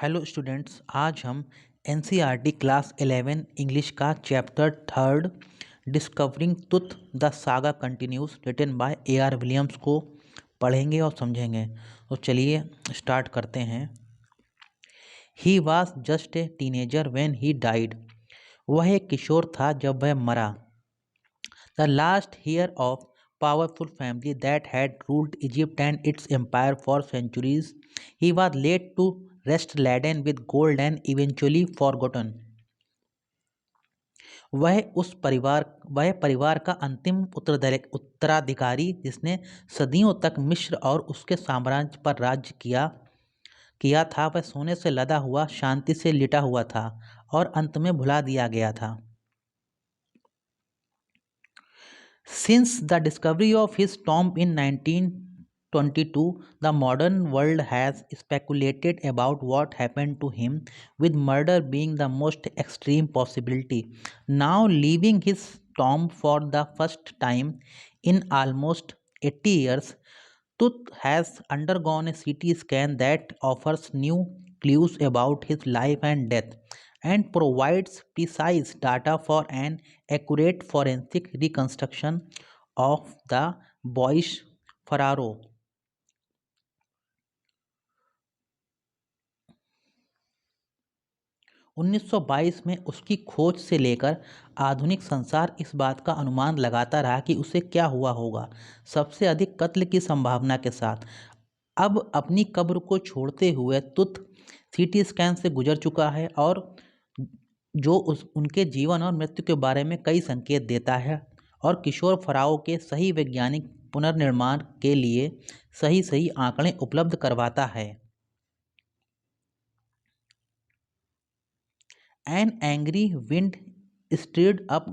Hello students, आज हम NCERT class 11 English का chapter third discovering truth the saga continues written by A R. Williams को पढ़ेंगे और समझेंगे। तो चलिए स्टार्ट करते हैं। He was just a teenager when he died. वह एक किशोर था जब वह मरा। The last heir of powerful family that had ruled Egypt and its empire for centuries, he was laid to rest laden with gold and eventually forgotten. वह परिवार का अंतिम उत्तराधिकारी जिसने सदियों तक मिस्र और उसके साम्राज्य पर राज्य किया था, वह सोने से लदा हुआ शांति से लिटा हुआ था और अंत में भुला दिया गया था। Since the discovery of his tomb in 1922, the modern world has speculated about what happened to him, with murder being the most extreme possibility. Now, leaving his tomb for the first time in almost 80 years, Tooth has undergone a CT scan that offers new clues about his life and death and provides precise data for an accurate forensic reconstruction of the boyish pharaoh. 1922 में उसकी खोज से लेकर आधुनिक संसार इस बात का अनुमान लगाता रहा कि उसे क्या हुआ होगा, सबसे अधिक कत्ल की संभावना के साथ। अब अपनी कब्र को छोड़ते हुए तुत सीटी स्कैन से गुजर चुका है और जो उनके जीवन और मृत्यु के बारे में कई संकेत देता है और किशोर फराओ के सही वैज्ञानिक पुनर्निर्माण के लिए सही आंकड़े उपलब्ध करवाता है। An angry wind stirred up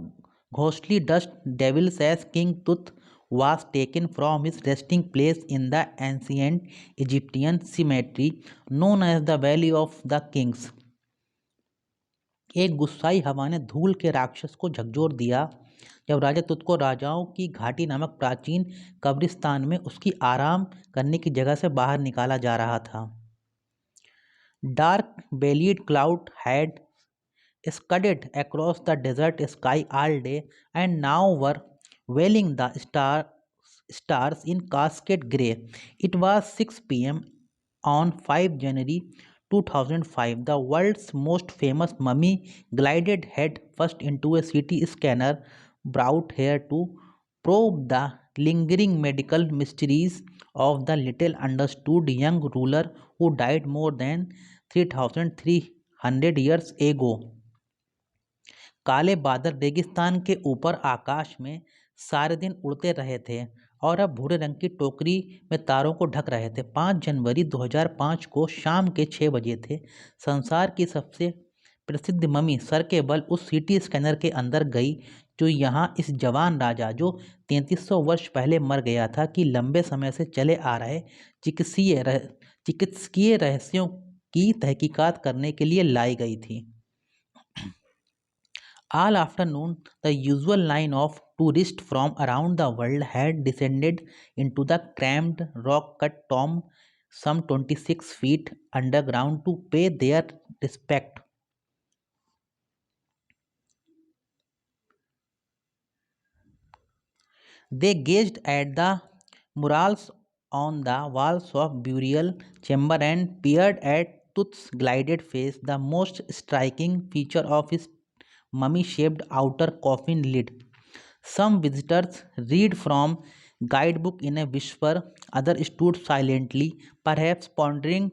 ghostly dust devils as King Tut was taken from his resting place in the ancient Egyptian cemetery known as the Valley of the Kings. एक गुस्साई हवा ने धूल के राक्षस को झकझोर दिया जब राजा तुत को राजाओं की घाटी नामक प्राचीन कब्रिस्तान में उसकी आराम करने की जगह से बाहर निकाला जा रहा था। Dark bellied cloud had scudded across the desert sky all day and now were veiling the stars in cascade grey. It was 6 p.m. on 5 January 2005. The world's most famous mummy glided head first into a CT scanner brought here to probe the lingering medical mysteries of the little understood young ruler who died more than 3,300 years ago. काले बादल रेगिस्तान के ऊपर आकाश में सारे दिन उड़ते रहे थे और अब भूरे रंग की टोकरी में तारों को ढक रहे थे। 5 जनवरी 2005 को शाम के 6 बजे थे। संसार की सबसे प्रसिद्ध मम्मी सर के बल उस सीटी स्कैनर के अंदर गई जो यहाँ इस जवान राजा जो 3300 वर्ष पहले मर गया था कि लंबे समय से चले आ रहे चिकित्सकीय रहस्यों की तहकीकात करने के लिए लाई गई थी। All afternoon, the usual line of tourists from around the world had descended into the cramped rock-cut tomb some 26 feet underground to pay their respect. They gazed at the murals on the walls of burial chamber and peered at Tut's glided face, the most striking feature of his mummy-shaped outer coffin lid. Some visitors read from guidebook in a whisper, others stood silently, perhaps pondering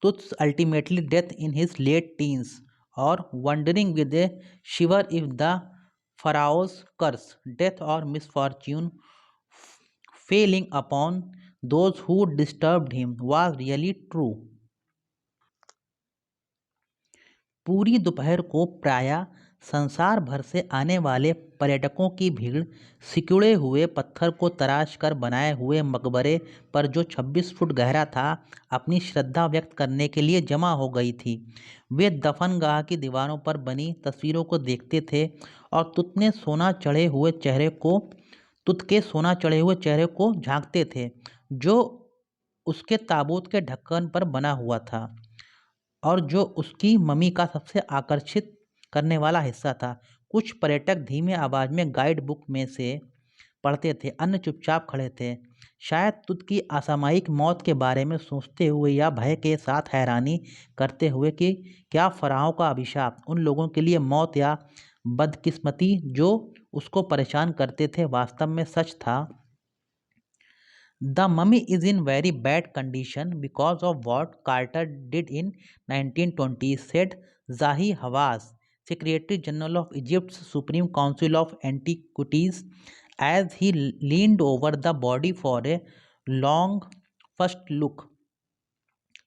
Tut's ultimately death in his late teens, or wondering with a shiver if the pharaoh's curse, death or misfortune failing upon those who disturbed him was really true. पूरी दोपहर को प्रायः संसार भर से आने वाले पर्यटकों की भीड़ सिकुड़े हुए पत्थर को तराश कर बनाए हुए मकबरे पर जो 26 फुट गहरा था अपनी श्रद्धा व्यक्त करने के लिए जमा हो गई थी। वे दफनगाह की दीवारों पर बनी तस्वीरों को देखते थे और तुत के सोना चढ़े हुए चेहरे को झांकते थे जो उसके ताबूत के ढक्कन पर बना हुआ था और जो उसकी मम्मी का सबसे आकर्षित करने वाला हिस्सा था। कुछ पर्यटक धीमे आवाज में गाइड बुक में से पढ़ते थे, अन्य चुपचाप खड़े थे, शायद तुद की असामयिक मौत के बारे में सोचते हुए या भय के साथ हैरानी करते हुए कि क्या फ़राओं का अभिशाप उन लोगों के लिए मौत या बदकिस्मती जो उसको परेशान करते थे वास्तव में सच था। The mummy is in very bad condition because of what Carter did in 1920, said Zahi Hawass, Secretary General of Egypt's Supreme Council of Antiquities, as he leaned over the body for a long first look.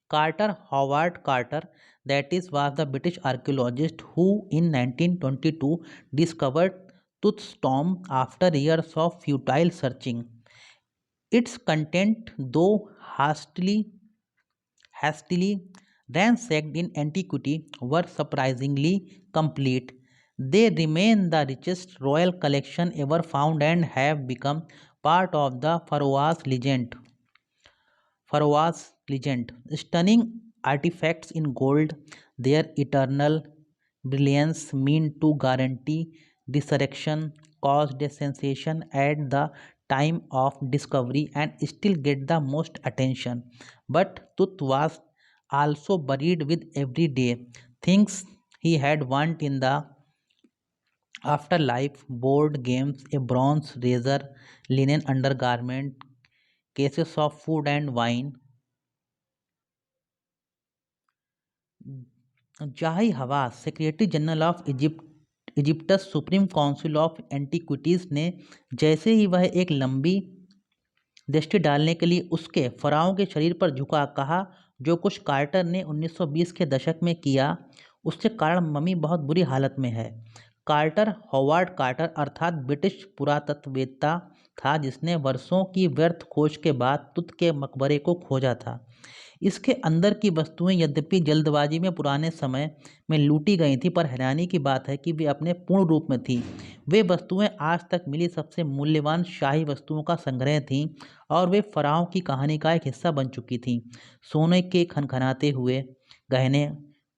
Carter, Howard Carter, that is, was the British archaeologist who in 1922 discovered Tut's tomb after years of futile searching. Its content, though hastily ransacked in antiquity, were surprisingly complete. They remain the richest royal collection ever found and have become part of the Pharaoh's legend. Stunning artifacts in gold, their eternal brilliance mean to guarantee resurrection, caused a sensation at the time of discovery and still get the most attention. But Tut was also buried with everyday things he had want in the afterlife, board games, a bronze razor, linen undergarment, cases of food and wine. Zahi Hawass, secretary general of Egypt's supreme council of antiquities ने जैसे ही वह एक लंबी दृष्टि डालने के लिए उसके फ़राओं के शरीर पर झुका, कहा, जो कुछ कार्टर ने 1920 के दशक में किया उसके कारण मम्मी बहुत बुरी हालत में है। कार्टर हॉवर्ड कार्टर अर्थात ब्रिटिश पुरातत्ववेत्ता था जिसने वर्षों की व्यर्थ खोज के बाद तुत के मकबरे को खोजा था। इसके अंदर की वस्तुएं यद्यपि जल्दबाजी में पुराने समय में लूटी गई थी, पर हैरानी की बात है कि वे अपने पूर्ण रूप में थीं। वे वस्तुएं आज तक मिली सबसे मूल्यवान शाही वस्तुओं का संग्रह थीं और वे फ़राओं की कहानी का एक हिस्सा बन चुकी थीं। सोने के खनखनाते हुए गहने,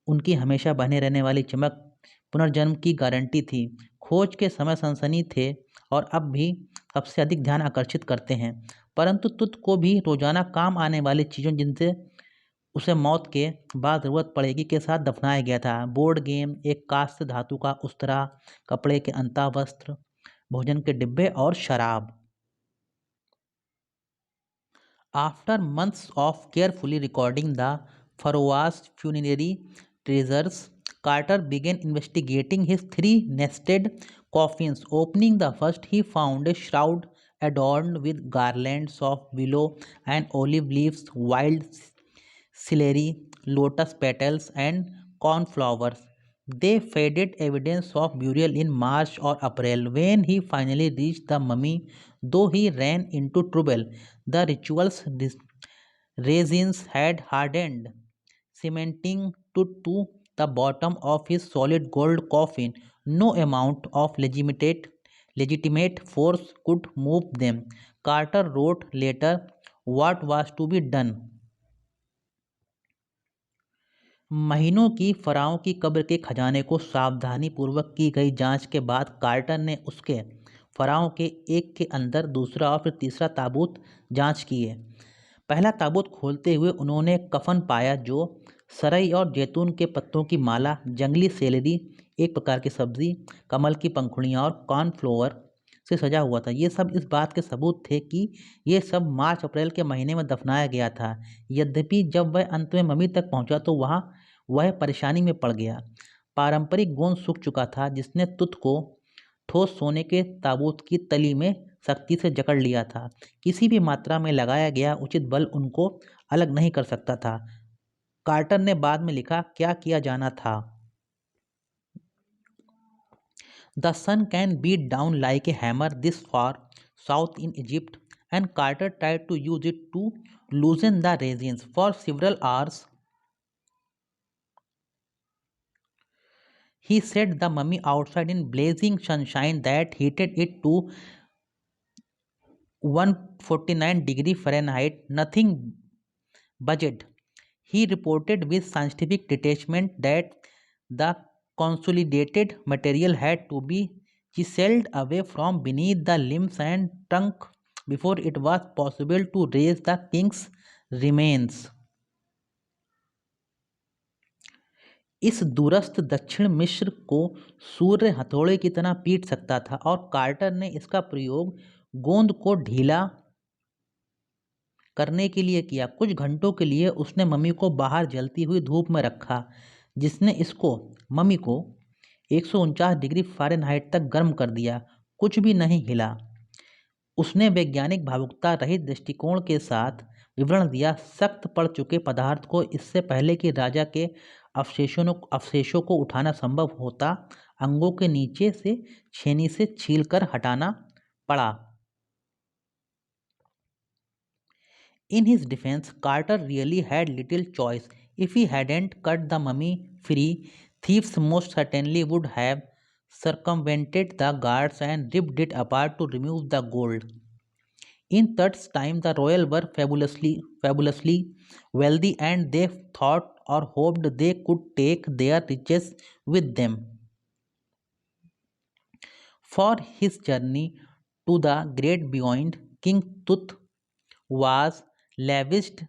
उनकी हमेशा बने रहने वाली चमक पुनर्जन्म की गारंटी थी। खोज के समय सनसनी थे और अब भी सबसे अधिक ध्यान आकर्षित करते हैं, परंतु तुत को भी रोजाना काम आने वाली चीज़ों जिनसे उसे मौत के बाद ज़रूरत पड़ेगी के साथ दफनाया गया था। बोर्ड गेम, एक कांस्य धातु का उस्तरा, कपड़े के अंतावस्त्र, भोजन के डिब्बे और शराब। After months of carefully recording the Pharaoh's funerary treasures, Carter began investigating his three nested coffins. Opening the first, he found a shroud adorned with garlands of willow and olive leaves, wild celery, lotus petals, and cornflowers. They faded evidence of burial in March or April. When he finally reached the mummy, though he ran into trouble, the ritual's resins had hardened, cementing to the bottom of his solid gold coffin. No amount of legitimate force could move them. Carter wrote later what was to be done. महीनों की फ़राओं की कब्र के खजाने को सावधानीपूर्वक की गई जांच के बाद कार्टर ने उसके फ़राओं के एक के अंदर दूसरा और फिर तीसरा ताबूत जांच किए। पहला ताबूत खोलते हुए उन्होंने कफन पाया जो सरई और जैतून के पत्तों की माला, जंगली सेलेरी, एक प्रकार की सब्जी, कमल की पंखुड़ियाँ और कॉर्नफ्लोवर से सजा हुआ था। ये सब इस बात के सबूत थे कि ये सब मार्च अप्रैल के महीने में दफनाया गया था। यद्यपि जब वह अंत में मम्मी तक पहुंचा तो वहाँ वह परेशानी में पड़ गया। पारंपरिक गोंद सूख चुका था जिसने तुत को ठोस सोने के ताबूत की तली में सख्ती से जकड़ लिया था। किसी भी मात्रा में लगाया गया उचित बल उनको अलग नहीं कर सकता था। कार्टर ने बाद में लिखा, क्या किया जाना था? The sun can beat down like a hammer this far south in Egypt, and Carter tried to use it to loosen the resins. For several hours, he set the mummy outside in blazing sunshine that heated it to 149 degree Fahrenheit. Nothing budged. He reported with scientific detachment that the consolidated material had to be chiseled away from beneath the limbs and trunk before it was possible to raise the king's remains. इस दूरस्थ दक्षिण मिस्र को सूर्य हथौड़े की तरह पीट सकता था और कार्टर ने इसका प्रयोग गोंद को ढीला करने के लिए किया। कुछ घंटों के लिए उसने मम्मी को बाहर जलती हुई धूप में रखा, जिसने इसको मम्मी को 149 डिग्री फ़ारेनहाइट तक गर्म कर दिया। कुछ भी नहीं हिला। उसने वैज्ञानिक भावुकता रहित दृष्टिकोण के साथ विवरण दिया, सख्त पड़ चुके पदार्थ को इससे पहले कि राजा के अवशेषों को उठाना संभव होता, अंगों के नीचे से छेनी से छीलकर हटाना पड़ा। In his defense, Carter really had little choice. If he hadn't cut the mummy free, thieves most certainly would have circumvented the guards and ripped it apart to remove the gold. In Tut's time, the royal were fabulously wealthy, and they thought or hoped they could take their riches with them. For his journey to the great beyond, King Tut was lavished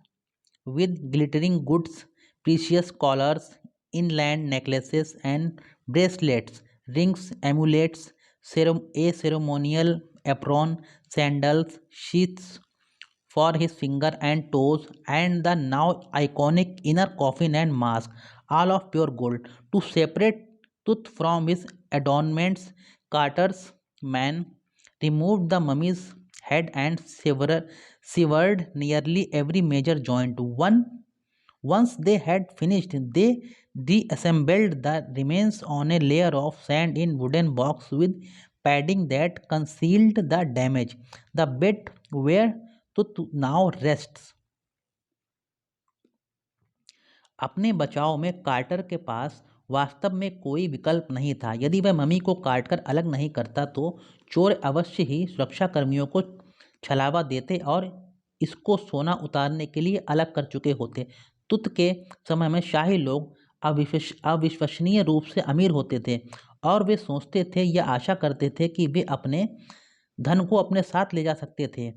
with glittering goods, precious collars, inland necklaces, and bracelets, rings, amulets, a ceremonial apron, sandals, sheaths for his finger and toes, and the now iconic inner coffin and mask, all of pure gold. To separate Tooth from his adornments, Carter's man removed the mummy's head and severed nearly every major joint. Once they had finished, they reassembled the remains on a layer of sand in wooden box with padding that concealed the damage. The bed where Tut now rests. अपने बचाव में quarter के पास वास्तव में कोई विकल्प नहीं था। यदि वह मम्मी को काटकर अलग नहीं करता तो चोर अवश्य ही सुरक्षाकर्मियों को छलावा देते और इसको सोना उतारने के लिए अलग कर चुके होते। तुत के समय में शाही लोग अविश्वसनीय रूप से अमीर होते थे और वे सोचते थे या आशा करते थे कि वे अपने धन को अपने साथ ले जा सकते थे।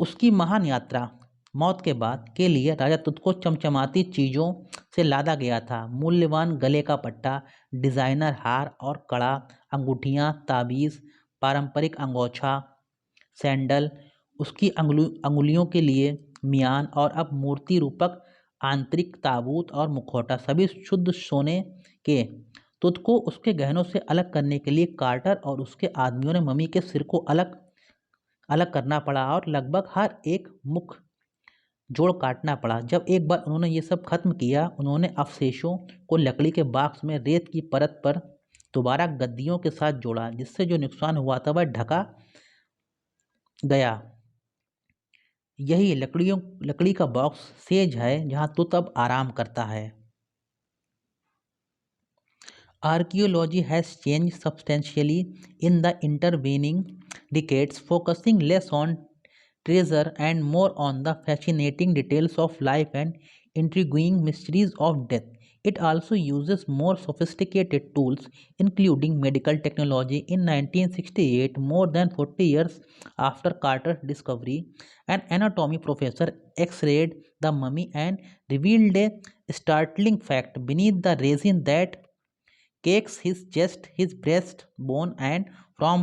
उसकी महान यात्रा मौत के बाद के लिए राजा तुत को चमचमाती चीज़ों से लादा गया था। मूल्यवान गले का पट्टा, डिज़ाइनर हार और कड़ा, अंगूठियाँ, ताबीज़, पारंपरिक अंगोछा, सैंडल, उसकी अंगुलियों के लिए मियान और अब मूर्ति रूपक आंतरिक ताबूत और मुखौटा, सभी शुद्ध सोने के। तुत को उसके गहनों से अलग करने के लिए कार्टर और उसके आदमियों ने मम्मी के सिर को अलग अलग करना पड़ा और लगभग हर एक मुख जोड़ काटना पड़ा। जब एक बार उन्होंने ये सब खत्म किया, उन्होंने अवशेषों को लकड़ी के बॉक्स में रेत की परत पर दोबारा गद्दियों के साथ जोड़ा, जिससे जो नुकसान हुआ था वह ढका गया। यही लकड़ी का बॉक्स सेज है जहां तुत अब आराम करता है। Archaeology has changed substantially in the intervening decades, focusing less on treasure and more on the fascinating details of life and intriguing mysteries of death. It also uses more sophisticated tools, including medical technology. In 1968, more than 40 years after Carter's discovery, an anatomy professor x-rayed the mummy and revealed a startling fact: beneath the resin that cakes his chest, his breast bone and from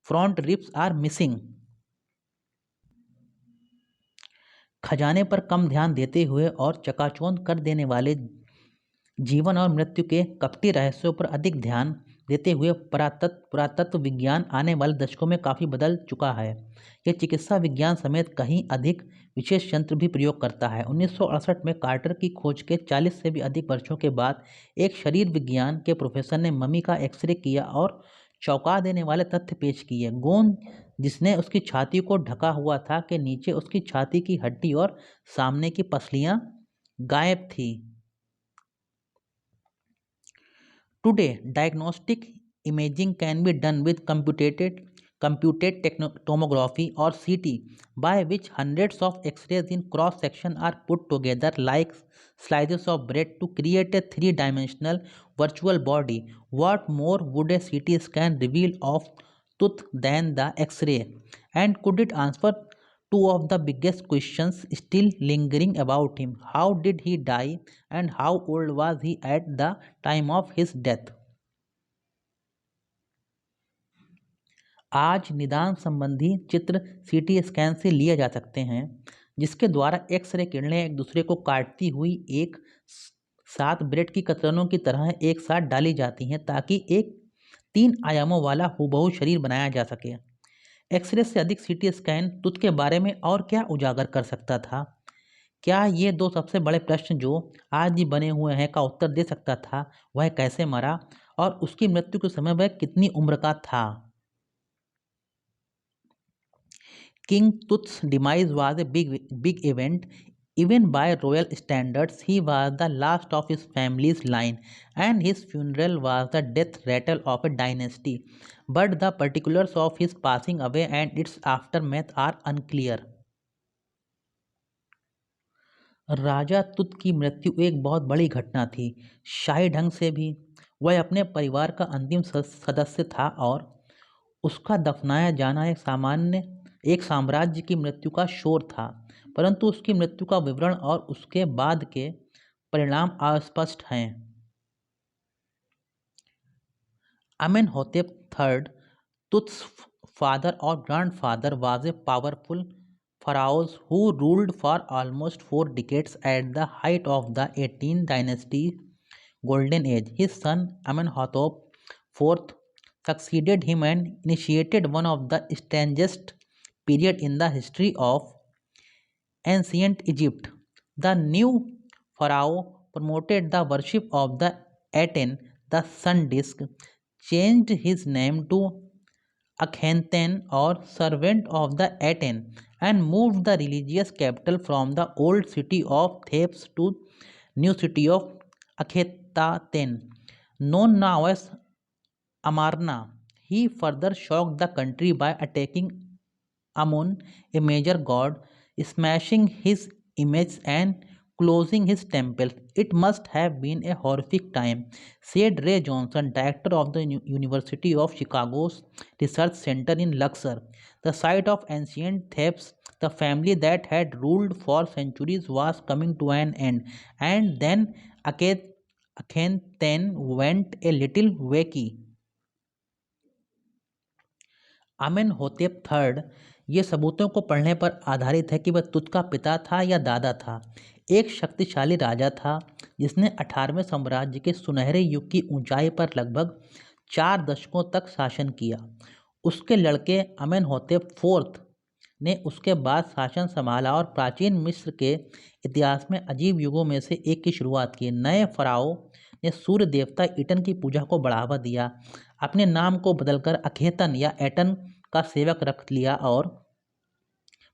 front ribs are missing. खजाने पर कम ध्यान देते हुए और चकाचौंध कर देने वाले जीवन और मृत्यु के कपटी रहस्यों पर अधिक ध्यान देते हुए पुरातत्व विज्ञान आने वाले दशकों में काफ़ी बदल चुका है। यह चिकित्सा विज्ञान समेत कहीं अधिक विशेष यंत्र भी प्रयोग करता है। 1968 में कार्टर की खोज के 40 से भी अधिक वर्षों के बाद एक शरीर विज्ञान के प्रोफेसर ने मम्मी का एक्सरे किया और चौंका देने वाले तथ्य पेश किए। गोंद जिसने उसकी छाती को ढका हुआ था के नीचे उसकी छाती की हड्डी और सामने की पसलियां गायब थी। Today, diagnostic imaging can be done with computed tomography or CT, by which hundreds of X-rays in cross section are put together like slices of bread to create a three-dimensional virtual body. What more would a CT scan reveal of tooth than the X-ray? And could it answer two of the biggest questions still lingering about him? How did he die, and how old was he at the time of his death? आज निदान संबंधी चित्र CT scan से लिए जा सकते हैं, जिसके द्वारा एक्स-रे किरणें एक दूसरे को काटती हुई एक साथ ब्रेड की कतरनों की तरह एक साथ डाली जाती हैं ताकि एक 3 आयामों वाला हूबहू शरीर बनाया जा सके। एक्स-रे से अधिक सीटी स्कैन तुझ के बारे में और क्या उजागर कर सकता था? क्या ये 2 सबसे बड़े प्रश्न जो आज भी बने हुए हैं का उत्तर दे सकता था? वह कैसे मरा और उसकी मृत्यु के समय वह कितनी उम्र का था? King Tut's demise was a big event. Even by royal standards, he was the last of his family's line, and his funeral was the death rattle of a dynasty. But the particulars of his passing away and its aftermath are unclear. राजा तुत की मृत्यु एक बहुत बड़ी घटना थी। शाही ढंग से भी वह अपने परिवार का अंतिम सदस्य था और उसका दफनाया जाना एक साम्राज्य की मृत्यु का शोर था, परंतु उसकी मृत्यु का विवरण और उसके बाद के परिणाम अस्पष्ट हैं। Amenhotep III, Tut's father or grandfather, was a powerful pharaoh who ruled for almost 4 decades at the height of the 18th dynasty golden age. His son Amenhotep IV succeeded him and initiated one of the strangest period in the history of ancient Egypt. The new pharaoh promoted the worship of the Aten, the sun disk, changed his name to Akhenaten or servant of the Aten, and moved the religious capital from the old city of Thebes to new city of Akhetaten, known now as Amarna. He further shocked the country by attacking Amun, a major god, smashing his image and closing his temple. It must have been a horrific time, said Ray Johnson, director of the University of Chicago's Research Center in Luxor. The site of ancient Thebes, the family that had ruled for centuries, was coming to an end, and then Akhenaten went a little wacky. Amenhotep third ये सबूतों को पढ़ने पर आधारित है कि वह तुत का पिता था या दादा था। एक शक्तिशाली राजा था जिसने 18वें साम्राज्य के सुनहरे युग की ऊंचाई पर लगभग 4 दशकों तक शासन किया। उसके लड़के आमेनहोतेप फोर्थ ने उसके बाद शासन संभाला और प्राचीन मिस्र के इतिहास में अजीब युगों में से एक की शुरुआत की। नए फराओ ने सूर्य देवता ईटन की पूजा को बढ़ावा दिया, अपने नाम को बदलकर अखेतन या एटन का सेवक रख लिया और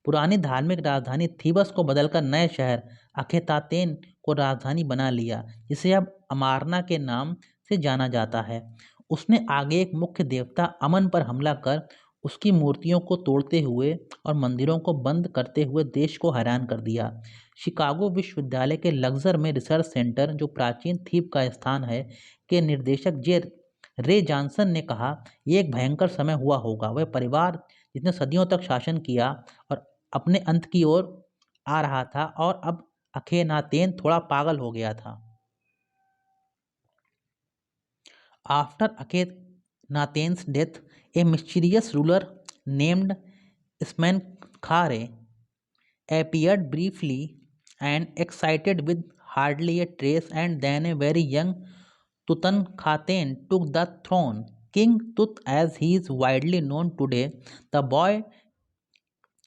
पुरानी धार्मिक राजधानी थीबस को बदलकर नए शहर अखेतातेन को राजधानी बना लिया, जिसे अब अमारना के नाम से जाना जाता है। उसने आगे एक मुख्य देवता अमन पर हमला कर उसकी मूर्तियों को तोड़ते हुए और मंदिरों को बंद करते हुए देश को हैरान कर दिया। शिकागो विश्वविद्यालय के लक्सर में रिसर्च सेंटर, जो प्राचीन थीब का स्थान है, के निर्देशक रे जॉनसन ने कहा, यह एक भयंकर समय हुआ होगा। वह परिवार जिसने सदियों तक शासन किया और अपने अंत की ओर आ रहा था, और अब अखेनातेन थोड़ा पागल हो गया था। After Akhenaten's death, a mysterious ruler named Smenkhare appeared briefly and excited with hardly a trace, and then a very young Tutankhaten took the throne. King Tut, as he is widely known today, the boy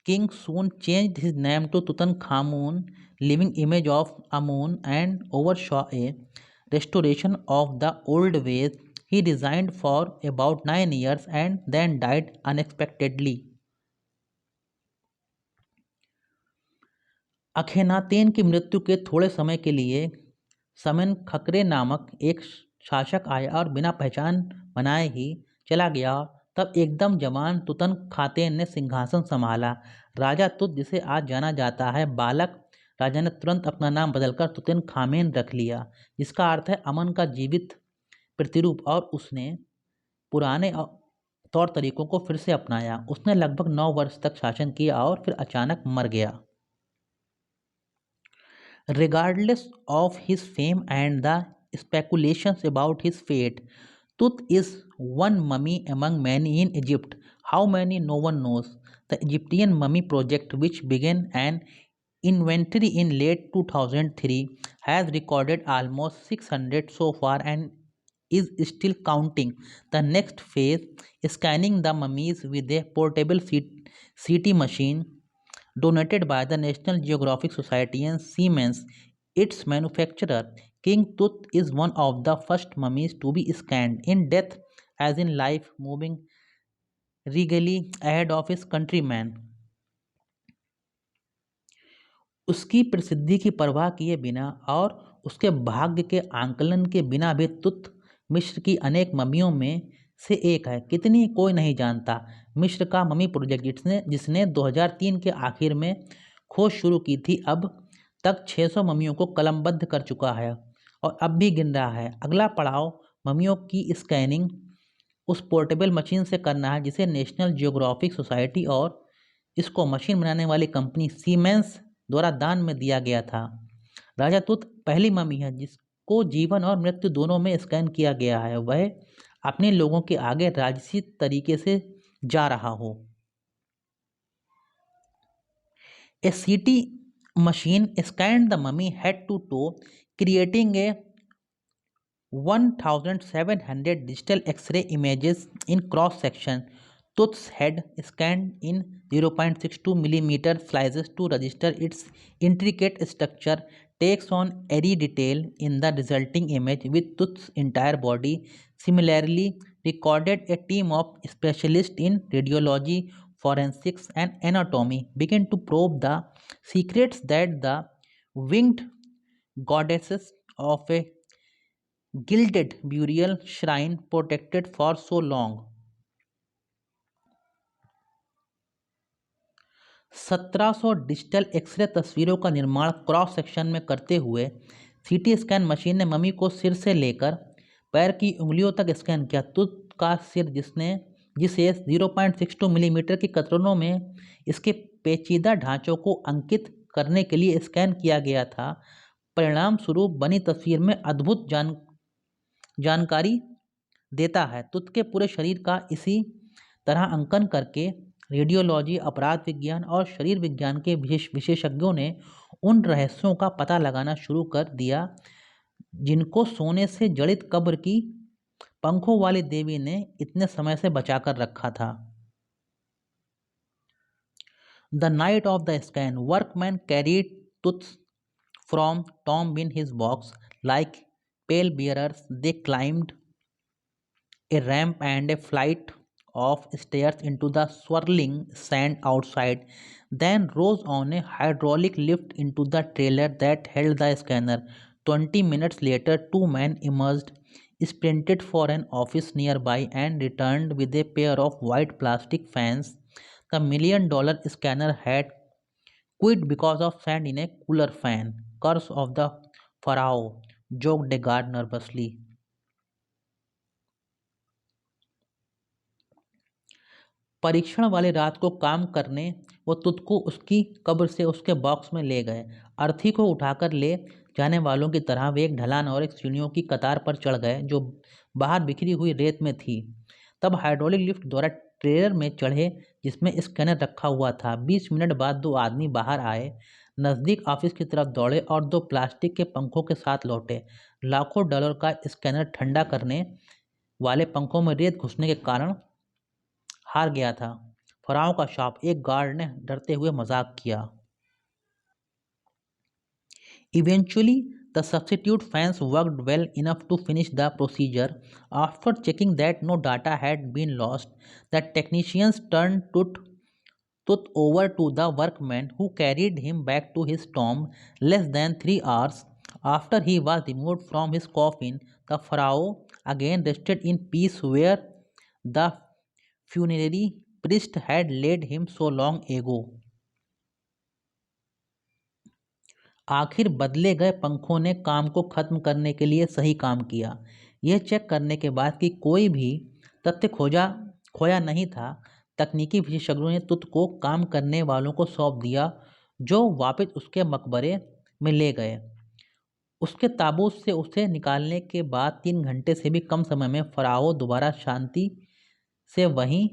king soon changed his name to Tutankhamun, living image of Amun, and oversaw a restoration of the old ways. He resigned for about 9 years and then died unexpectedly. अखेनातेन की मृत्यु के थोड़े समय के लिए समेनखरे नामक एक शासक आया और बिना पहचान बनाए ही चला गया। तब एकदम जवान तुतनखातेन ने सिंहासन संभाला। राजा तुत, जिसे आज जाना जाता है, बालक राजा ने तुरंत अपना नाम बदलकर तुतनखामेन रख लिया, जिसका अर्थ है अमन का जीवित प्रतिरूप, और उसने पुराने तौर तरीकों को फिर से अपनाया। उसने लगभग 9 वर्ष तक शासन किया और फिर अचानक मर गया। Regardless of his fame and the speculations about his fate, Tut is one mummy among many in Egypt. How many? No one knows. The Egyptian Mummy Project, which began an inventory in late 2003, has recorded almost 600 so far and is still counting. The next phase, scanning the mummies with a portable CT machine donated by the National Geographic Society and Siemens, its manufacturer. King Tut is one of the first mummies to be scanned in death as in life, moving regally ahead of his countrymen. उसकी प्रसिद्धि की परवाह किए बिना और उसके भाग्य के आंकलन के बिना भी तुत मिस्र की अनेक ममियों में से एक है। कितनी कोई नहीं जानता। मिस्र का ममी प्रोजेक्ट जिसने 2003 के आखिर में खोज शुरू की थी, अब तक 600 ममियों को कलमबद्ध कर चुका है और अब भी गिन रहा है। अगला पड़ाव ममियों की स्कैनिंग उस पोर्टेबल मशीन से करना है जिसे नेशनल जियोग्राफिक सोसाइटी और इसको मशीन बनाने वाली कंपनी सीमेंस द्वारा दान में दिया गया था। राजा तुत पहली ममी है जिसको जीवन और मृत्यु दोनों में स्कैन किया गया है। वह अपने लोगों के आगे राजसी तरीके से जा रहा हो। A CT machine scanned the mummy head to toe, creating a 1700 digital X-ray images in cross-section. Tut's head, scanned in 0.62 millimeter slices to register its intricate structure, takes on airy detail in the resulting image with Tut's entire body. Similarly, recorded a team of specialists in radiology, forensics, and anatomy began to probe the secrets that the winged goddesses of a gilded burial shrine protected for so long. 1700 digital x ray तस्वीरों का निर्माण cross section में करते हुए CT scan machine ने mummy को सिर से लेकर पैर की उंगलियों तक स्कैन किया। तुत का सिर जिसे 0.62 मिलीमीटर की कतरनों में इसके पेचीदा ढांचों को अंकित करने के लिए स्कैन किया गया था, परिणाम स्वरूप बनी तस्वीर में अद्भुत जानकारी देता है। तुत के पूरे शरीर का इसी तरह अंकन करके रेडियोलॉजी, अपराध विज्ञान और शरीर विज्ञान के विशेषज्ञों ने उन रहस्यों का पता लगाना शुरू कर दिया जिनको सोने से जड़ित कब्र की पंखों वाली देवी ने इतने समय से बचाकर रखा था। The night of the scan, workmen carried Tuts from tomb in his box. Like pale-bearers, they climbed a ramp and a flight of stairs into the swirling sand outside, then rose on a hydraulic lift into the trailer that held the scanner. 20 minutes later, two men emerged, sprinted for an office nearby, and returned with a pair of white plastic fans. The $1 million scanner had quit because of sand in a cooler fan. Curse of the Pharaoh, joked the guard nervously. परीक्षण वाली रात को काम करने वो तुत को उसकी कब्र से उसके बॉक्स में ले गए। अर्थी को उठाकर ले जाने वालों की तरह वे एक ढलान और एक सीढ़ियों की कतार पर चढ़ गए जो बाहर बिखरी हुई रेत में थी। तब हाइड्रोलिक लिफ्ट द्वारा ट्रेलर में चढ़े जिसमें स्कैनर रखा हुआ था। 20 मिनट बाद दो आदमी बाहर आए, नज़दीक ऑफिस की तरफ दौड़े और दो प्लास्टिक के पंखों के साथ लौटे। लाखों डॉलर का स्कैनर ठंडा करने वाले पंखों में रेत घुसने के कारण हार गया था। फराओं का शाप, एक गार्ड ने डरते हुए मजाक किया। Eventually, the substitute fans worked well enough to finish the procedure. After checking that no data had been lost, the technicians turned Tut over to the workmen who carried him back to his tomb. Less than 3 hours after he was removed from his coffin, the pharaoh again rested in peace where the funerary priest had laid him so long ago. आखिर बदले गए पंखों ने काम को खत्म करने के लिए सही काम किया। यह चेक करने के बाद कि कोई भी तथ्य खोया नहीं था, तकनीकी विशेषज्ञों ने तुत को काम करने वालों को सौंप दिया, जो वापस उसके मकबरे में ले गए। उसके ताबूत से उसे निकालने के बाद 3 घंटे से भी कम समय में फराओ दोबारा शांति से वहीं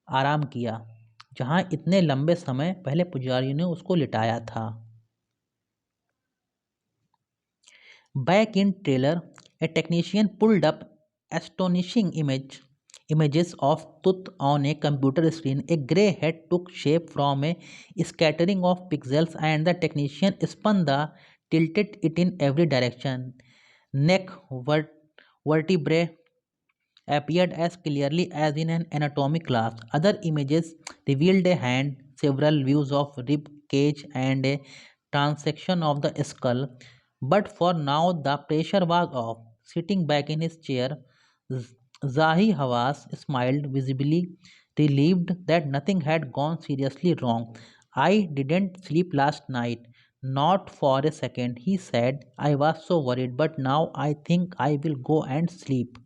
आराम किया, जहां इतने लंबे समय पहले पुजारियों ने उसको लिटाया था। Back in trailer, a technician pulled up astonishing images of Tut on a computer screen. A grey head took shape from a scattering of pixels, and the technician spun the tilted it in every direction. Neck vertebrae appeared as clearly as in an anatomy class. Other images revealed a hand, several views of rib cage, and a transection of the skull. But for now, the pressure was off. Sitting back in his chair, Zahi Hawass smiled, visibly relieved that nothing had gone seriously wrong. I didn't sleep last night. Not for a second, he said. I was so worried, but now I think I will go and sleep.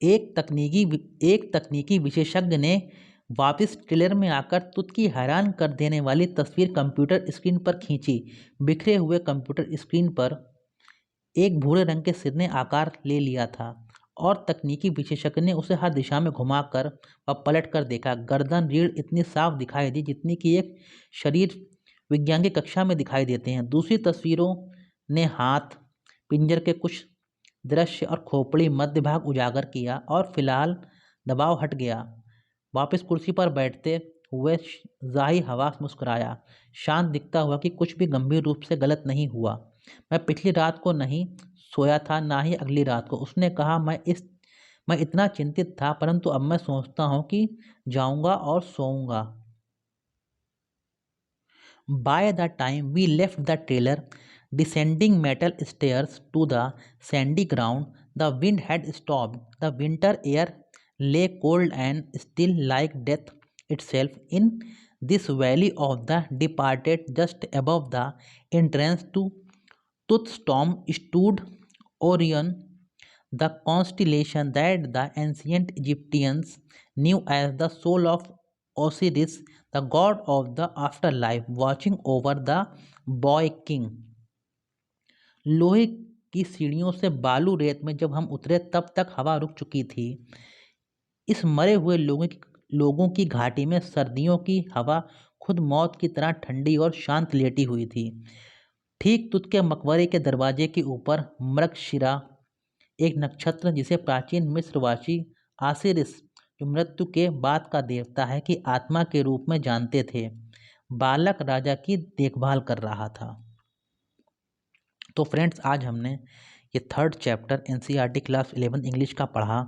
एक तकनीकी विशेषज्ञ ने वापस trailer में आकर तुत की हैरान कर देने वाली तस्वीर कंप्यूटर स्क्रीन पर खींची। बिखरे हुए कंप्यूटर स्क्रीन पर एक भूरे रंग के सिर ने आकार ले लिया था और तकनीकी विशेषज्ञ ने उसे हर दिशा में घुमाकर व पलट कर देखा। गर्दन रीढ़ इतनी साफ दिखाई दी जितनी कि एक शरीर विज्ञान की कक्षा में दिखाई देते हैं। दूसरी तस्वीरों ने हाथ, पिंजर के कुछ दृश्य और खोपड़ी मध्य भाग उजागर किया और फिलहाल दबाव हट गया। वापस कुर्सी पर बैठते हुए जाही हवास मुस्कुराया, शांत दिखता हुआ कि कुछ भी गंभीर रूप से गलत नहीं हुआ। मैं पिछली रात को नहीं सोया था, ना ही अगली रात को। उसने कहा, मैं इतना चिंतित था, परंतु अब मैं सोचता हूँ कि जाऊंगा और सोऊंगा। By the time we left the trailer, descending metal stairs to the sandy ground, the wind had stopped. The winter air lay cold and still like death itself. In this valley of the departed, just above the entrance to Tuthstorm, stood Orion, the constellation that the ancient Egyptians knew as the soul of Osiris, the god of the afterlife, watching over the boy king. लोहे की सीढ़ियों से बालू रेत में जब हम उतरे तब तक हवा रुक चुकी थी। इस मरे हुए लोगों की घाटी में सर्दियों की हवा खुद मौत की तरह ठंडी और शांत लेटी हुई थी। ठीक तुत के मकबरे के दरवाजे के ऊपर मृगशिरा, एक नक्षत्र जिसे प्राचीन मिस्रवासी आसिरिस, जो मृत्यु के बाद का देवता है, की आत्मा के रूप में जानते थे, बालक राजा की देखभाल कर रहा था। तो फ्रेंड्स, आज हमने ये 3rd chapter NCERT class 11 English का पढ़ा।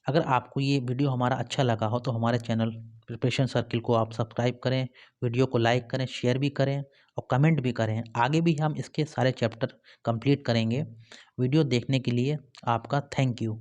अगर आपको ये वीडियो हमारा अच्छा लगा हो तो हमारे चैनल प्रिपरेशन सर्किल को आप सब्सक्राइब करें, वीडियो को लाइक करें, शेयर भी करें और कमेंट भी करें। आगे भी हम इसके सारे चैप्टर कंप्लीट करेंगे। वीडियो देखने के लिए आपका थैंक यू।